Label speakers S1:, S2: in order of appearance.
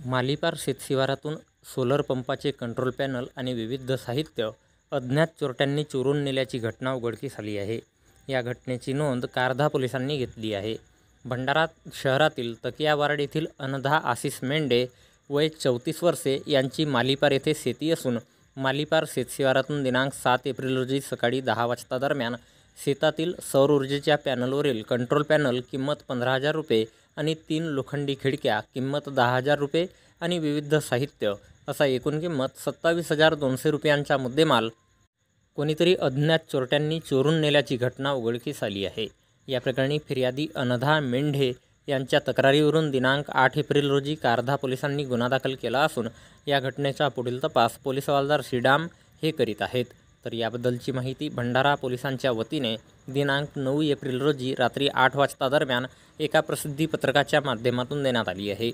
S1: मालीपार शेतशिवारातून solar पंपाचे control panel आणि विविध साहित्य अज्ञात चोरट्यांनी चोरून नेल्याची घटना उघडकीस आली आहे. या घटनेची नोंद कारधा पोलिसांनी घेतली आहे. भंडारा शहरातील तकियावाड येथील अनधा आशिष मेंढे वय 34 वर्षे यांची मालीपार येथे शेती असून मालीपार शेतशिवारातून दिनांक 7 एप्रिल रोजी सकाळी 10 वाजता दरम्यान शेतातील सौर ऊर्जेच्या पॅनलवरील कंट्रोल पॅनल किंमत 15,000 रुपये आणि 3 लोखंडी खिडक्या किंमत 10,000 रुपये आणि विविध साहित्य असा एकूण किंमत 27,200 रुपयांचा मुद्देमाल कोणीतरी अज्ञात चोरट्यांनी चोरून नेल्याची घटना उघडकीस आली आहे. या प्रकरणी फिर्यादी अनधा मेंढे यांच्या तक्रारीवरून दिनांक 8 एप्रिल रोजी कारधा पोलिसांनी गुन्हा दाखल केला असून या घटनेचा पुढील तपास पोलीस हवालदार श्रीराम हे करीत आहेत. तर याबद्दलची माहिती भंडारा पोलिसांच्या वतीने दिनांक 9 एप्रिल रोजी रात्री 8 वाजता दरम्यान एका प्रसिद्धी पत्रकाच्या माध्यमातून देण्यात आली आहे.